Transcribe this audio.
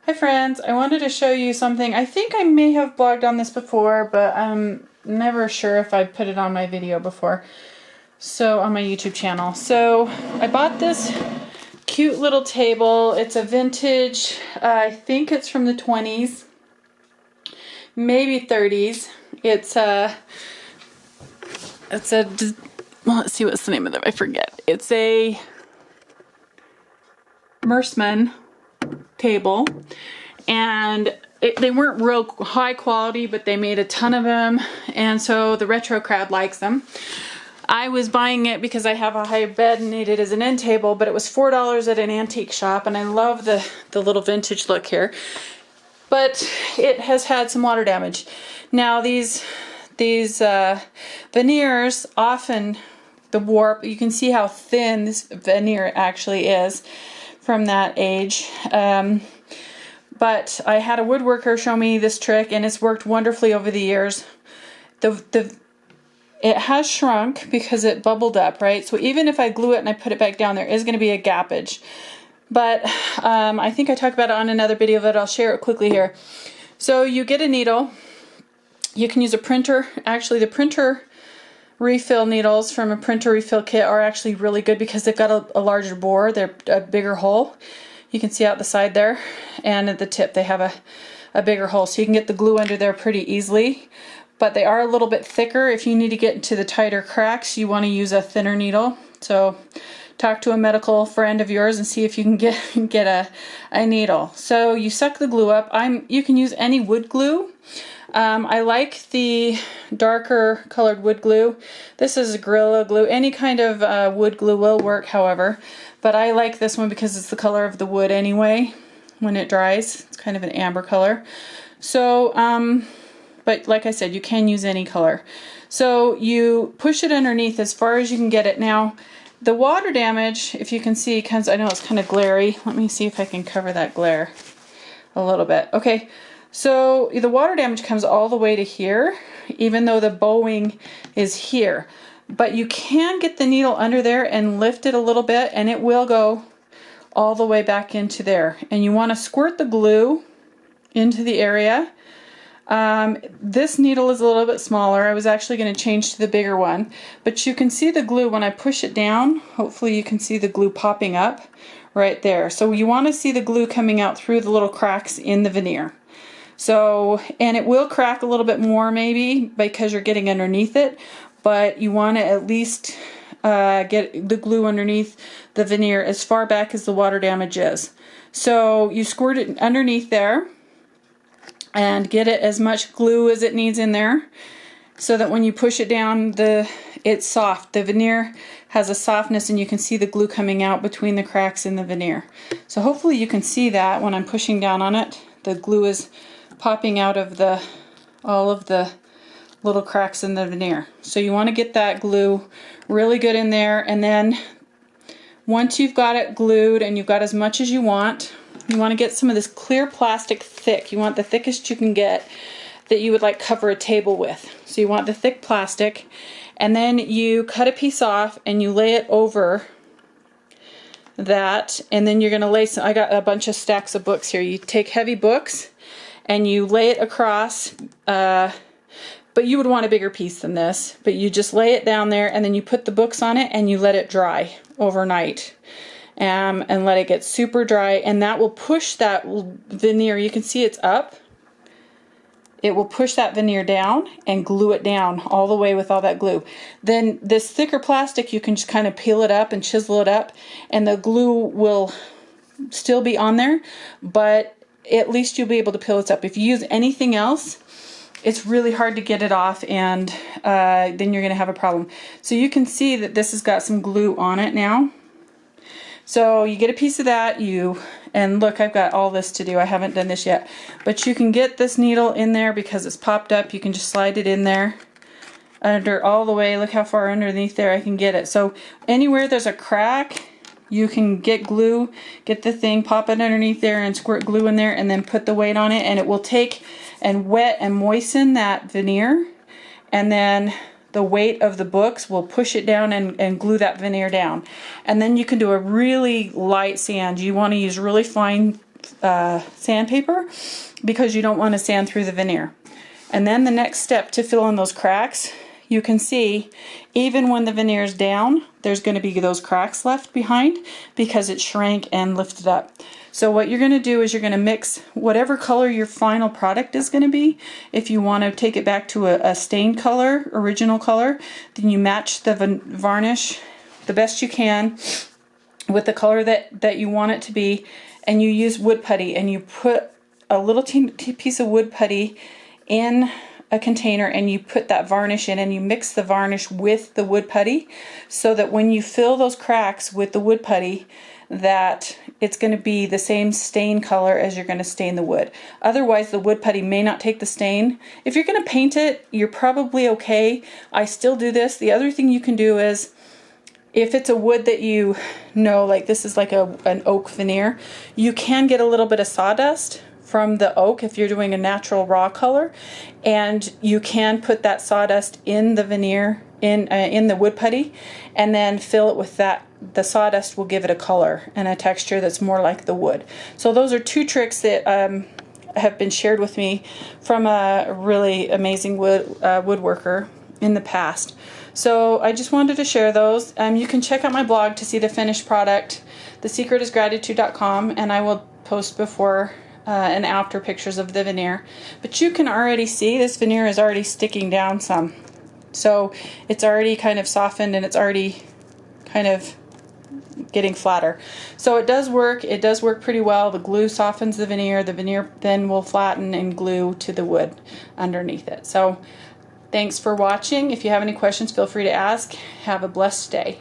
Hi friends, I wanted to show you something. I think I may have blogged on this before, but I'm never sure if I put it on my video before. So on my YouTube channel. So I bought this cute little table. It's a vintage, I think it's from the 20s, maybe 30s. It's a, well, let's see what's the name of it, I forget. It's a Mersman table, and they weren't real high quality, but they made a ton of them, and so the retro crowd likes them. I was buying it because I have a high bed and need it as an end table, but it was $4 at an antique shop, and I love the little vintage look here. But it has had some water damage. Now these veneers, often the warp, you can see how thin this veneer actually is from that age. But I had a woodworker show me this trick, and it's worked wonderfully over the years. It has shrunk because it bubbled up, right? So even if I glue it and I put it back down, there is going to be a gappage. But I think I talked about it on another video, but I'll share it quickly here. So you get a needle. You can use a printer. Actually, the printer refill needles from a printer refill kit are actually really good because they've got a larger bore. They're a bigger hole. You can see out the side there, and at the tip they have a bigger hole, so you can get the glue under there pretty easily. But they are a little bit thicker. If you need to get into the tighter cracks, you want to use a thinner needle. So talk to a medical friend of yours and see if you can get a needle. So you suck the glue up. You can use any wood glue. I like the darker colored wood glue. This is a Gorilla Glue. Any kind of wood glue will work, however. But I like this one because it's the color of the wood anyway when it dries. It's kind of an amber color. So, but like I said, you can use any color. So you push it underneath as far as you can get it. Now, the water damage, if you can see, I know it's kind of glary. Let me see if I can cover that glare a little bit. Okay. So the water damage comes all the way to here, even though the bowing is here. But you can get the needle under there and lift it a little bit, and it will go all the way back into there. And you want to squirt the glue into the area. This needle is a little bit smaller. I was actually going to change to the bigger one. But you can see the glue when I push it down. Hopefully you can see the glue popping up right there. So you want to see the glue coming out through the little cracks in the veneer. So, and it will crack a little bit more maybe because you're getting underneath it, but you want to at least get the glue underneath the veneer as far back as the water damage is. So you squirt it underneath there and get it as much glue as it needs in there so that when you push it down, it's soft. The veneer has a softness, and you can see the glue coming out between the cracks in the veneer. So hopefully you can see that when I'm pushing down on it. The glue is popping out of all of the little cracks in the veneer. So you want to get that glue really good in there, and then once you've got it glued and you've got as much as you want to get some of this clear plastic thick. You want the thickest you can get that you would like cover a table with. So you want the thick plastic, and then you cut a piece off and you lay it over that, and then you're going to lay some, I got a bunch of stacks of books here. You take heavy books and you lay it across, but you would want a bigger piece than this, but you just lay it down there, and then you put the books on it and you let it dry overnight, and let it get super dry, and that will push that veneer. You can see it's up. It will push that veneer down and glue it down all the way with all that glue. Then this thicker plastic, you can just kind of peel it up and chisel it up, and the glue will still be on there, but at least you'll be able to peel it up. If you use anything else, it's really hard to get it off, and then you're going to have a problem. So you can see that this has got some glue on it now. So you get a piece of that, and look, I've got all this to do. I haven't done this yet. But you can get this needle in there because it's popped up. You can just slide it in there under all the way. Look how far underneath there I can get it. So anywhere there's a crack, you can get glue, get the thing, pop it underneath there and squirt glue in there, and then put the weight on it, and it will take and wet and moisten that veneer, and then the weight of the books will push it down and glue that veneer down. And then you can do a really light sand. You want to use really fine sandpaper because you don't want to sand through the veneer. And then the next step to fill in those cracks, you can see even when the veneer is down, there's going to be those cracks left behind because it shrank and lifted up. So what you're going to do is you're going to mix whatever color your final product is going to be. If you want to take it back to a stain color, original color, then you match the varnish the best you can with the color that you want it to be, and you use wood putty, and you put a little piece of wood putty in a container, and you put that varnish in, and you mix the varnish with the wood putty so that when you fill those cracks with the wood putty, that it's going to be the same stain color as you're going to stain the wood. Otherwise, the wood putty may not take the stain. If you're going to paint it, you're probably okay. I still do this. The other thing you can do is, if it's a wood that you know, like this is like an oak veneer, you can get a little bit of sawdust from the oak if you're doing a natural raw color, and you can put that sawdust in the veneer, in the wood putty, and then fill it with that. The sawdust will give it a color and a texture that's more like the wood. So those are two tricks that have been shared with me from a really amazing woodworker in the past. So I just wanted to share those. You can check out my blog to see the finished product, thesecretisgratitude.com, and I will post before and after pictures of the veneer. But you can already see this veneer is already sticking down some. So it's already kind of softened, and it's already kind of getting flatter. So it does work. It does work pretty well. The glue softens the veneer. The veneer then will flatten and glue to the wood underneath it. So thanks for watching. If you have any questions, feel free to ask. Have a blessed day.